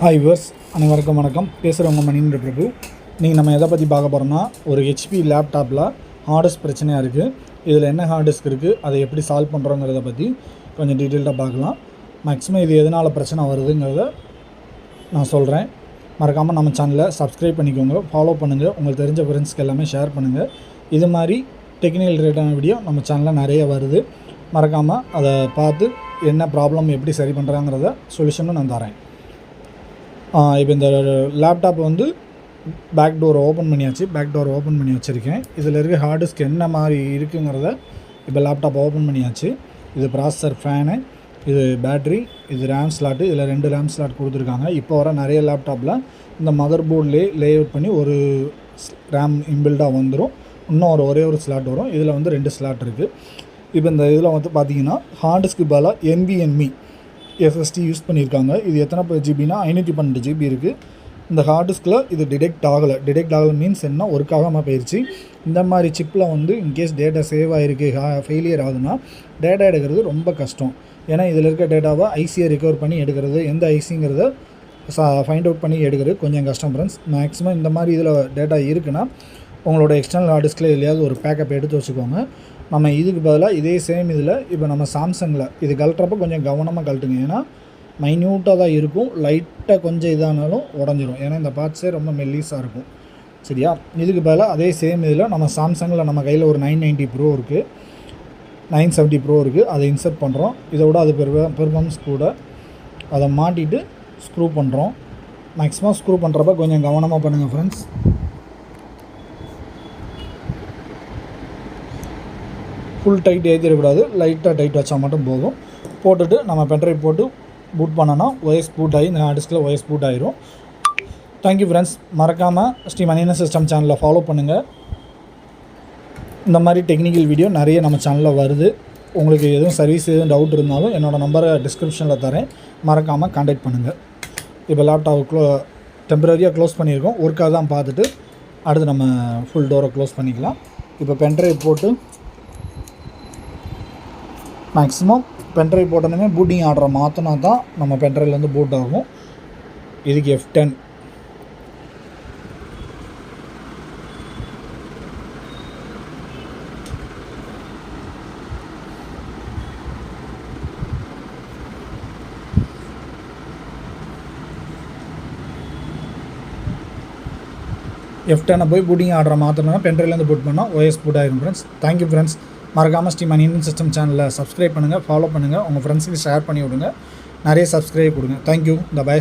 Hi viewers, அனைவருக்கும் வணக்கம். பேசுகிறவங்க மணின்ற பிரபு. நீங்கள் நம்ம எதை பற்றி பார்க்க போகிறோம்னா, ஒரு ஹெச்பி லேப்டாப்பில் ஹார்ட் பிரச்சனையாக இருக்குது. இதில் என்ன ஹார்ட் டிஸ்க் இருக்குது, அதை எப்படி சால்வ் பண்ணுறோங்கிறத பற்றி கொஞ்சம் டீட்டெயில்டாக பார்க்கலாம். மேக்ஸிமம் இது எதனால் பிரச்சனை வருதுங்கிறத நான் சொல்கிறேன். மறக்காமல் நம்ம சேனலை சப்ஸ்கிரைப் பண்ணிக்கோங்க, ஃபாலோ பண்ணுங்கள், உங்களுக்கு தெரிஞ்ச ஃப்ரெண்ட்ஸ்க்கு எல்லாமே ஷேர் பண்ணுங்கள். இது மாதிரி டெக்னிக்கல் ரிலேட்டடான வீடியோ நம்ம சேனலில் நிறைய வருது. மறக்காமல் அதை பார்த்து என்ன ப்ராப்ளம் எப்படி சரி பண்ணுறாங்கிறத சொல்யூஷனும் நான் தரேன். இப்போ இந்த லேப்டாப் வந்து பேக் டோர் ஓப்பன் பண்ணி வச்சுருக்கேன். இதில் இருக்க ஹார்ட் டிஸ்க் என்ன மாதிரி இருக்குங்கிறத இப்போ லேப்டாப் ஓப்பன் பண்ணியாச்சு. இது ப்ராசஸர், ஃபேனு, இது பேட்ரி, இது ரேம் ஸ்லாட்டு. இதில் 2 ரேம் ஸ்லாட் கொடுத்துருக்காங்க. இப்போ வர நிறைய லேப்டாப்பில் இந்த மதர் போர்ட்லேயே லேஅவுட் பண்ணி ஒரு ரேம் இன்பில்டாக வந்துடும். இன்னும் ஒரே ஒரு ஸ்லாட் வரும். இதில் வந்து 2 ஸ்லாட் இருக்குது. இப்போ இந்த இதில் வந்து பார்த்திங்கன்னா ஹார்ட் டிஸ்க்கு பதிலாக NVMe SSD யூஸ் பண்ணியிருக்காங்க. இது எத்தனை ஜிபினா 512 ஜிபி இருக்குது. இந்த ஹார்ட் டிஸ்கில் இது டிடெக்ட் ஆகலை மீன்ஸ் என்ன, ஒர்க் ஆகாமல் போயிடுச்சு. இந்த மாதிரி சிப்பில் வந்து இன்கேஸ் டேட்டா சேவ் ஆகிருக்கு, ஃபெயிலியர் ஆகுதுன்னா டேட்டா எடுக்கிறது ரொம்ப கஷ்டம். ஏன்னா இதில் இருக்க டேட்டாவை ஐசியை ரிகவர் பண்ணி எடுக்கிறது, எந்த ஐசிங்கிறத ஃபைண்ட் அவுட் பண்ணி எடுக்கிறது கொஞ்சம் கஷ்டம் ஃப்ரெண்ட்ஸ். மேக்ஸிமம் இந்த மாதிரி இதில் டேட்டா இருக்குன்னா உங்களோட எக்ஸ்டர்னல் ஹார்ட் டிஸ்கில் எதுலையாவது ஒரு பேக்கப் எடுத்து வச்சுக்கோங்க. நம்ம இதுக்கு பதிலாக இதே சேம் இதில் இப்போ நம்ம சாம்சங்கில் இது கழட்டுறப்ப கொஞ்சம் கவனமாக கழட்டுங்க. ஏன்னா மைன்யூட்டாக தான் இருக்கும், லைட்டாக கொஞ்சம் இதானாலும் உடஞ்சிரும். ஏன்னா இந்த பார்ட்ஸே ரொம்ப மெல்லிஸாக இருக்கும். சரியா? இதுக்கு பதிலாக அதே சேம் இதில் நம்ம சாம்சங்கில் நம்ம கையில் ஒரு 990 ப்ரோ இருக்குது, 970 ப்ரோ இருக்குது. அதை இன்சர்ட் பண்ணுறோம். இதை விட அது பெர்ஃபார்மன்ஸ் கூட. அதை மாட்டிட்டு ஸ்க்ரூ பண்ணுறோம். மேக்ஸிமம் ஸ்க்ரூ பண்ணுறப்ப கொஞ்சம் கவனமாக பண்ணுங்கள் ஃப்ரெண்ட்ஸ். ஃபுல் டைட் ஏற்றிடக்கூடாது, லைட்டாக டைட் வச்சா மட்டும் போதும். போட்டுட்டு நம்ம பென்ட்ரைவ் போட்டு பூட் பண்ணோன்னா OS பூட் ஆகி இந்த ஹார்ட் டிஸ்கில் OS பூட் ஆகிரும். Thank you friends. மறக்காமல் ஸ்ரீ மணியண்ணன் சிஸ்டம் சேனலை ஃபாலோ பண்ணுங்கள். இந்த மாதிரி டெக்னிக்கல் வீடியோ நிறைய நம்ம சேனலில் வருது. உங்களுக்கு எதுவும் சர்வீஸ் எதுவும் டவுட் இருந்தாலும் என்னோடய நம்பரை டிஸ்கிரிப்ஷனில் தரேன், மறக்காமல் கான்டாக்ட் பண்ணுங்கள். இப்போ லேப்டாப் டெம்பரரியாக க்ளோஸ் பண்ணியிருக்கோம். ஒர்க்காக தான் பார்த்துட்டு அடுத்து நம்ம ஃபுல் டோரை க்ளோஸ் பண்ணிக்கலாம். இப்போ பென்ட்ரைவ் போட்டு மேக்ஸிமம் பென்ட்ரைவ் போட்டோன்னே பூட்டிங் ஆர்டரை மாற்றினா தான் நம்ம பென்ட்ரைவ்லேருந்து பூட் ஆகும். இதுக்கு F10. F10 போய் பூட்டிங் ஆர்டரை மாற்றினோன்னா பென்ட்ரைவ்லேருந்து பூட் பண்ணால் OS பூட் ஆகிரும் ஃப்ரெண்ட்ஸ். Thank you friends. மறக்காமல் ஸ்ரீ மணியண்ணன் சிஸ்டம் சேனலில் சப்ஸ்கிரைப் பண்ணுங்கள், ஃபாலோ பண்ணுங்கள், உங்கள் ஃப்ரெண்ட்ஸுக்கு ஷேர் பண்ணி விடுங்க, நிறைய சப்ஸ்கிரைப் கொடுங்க. தேங்க்யூ. இந்த பாய்.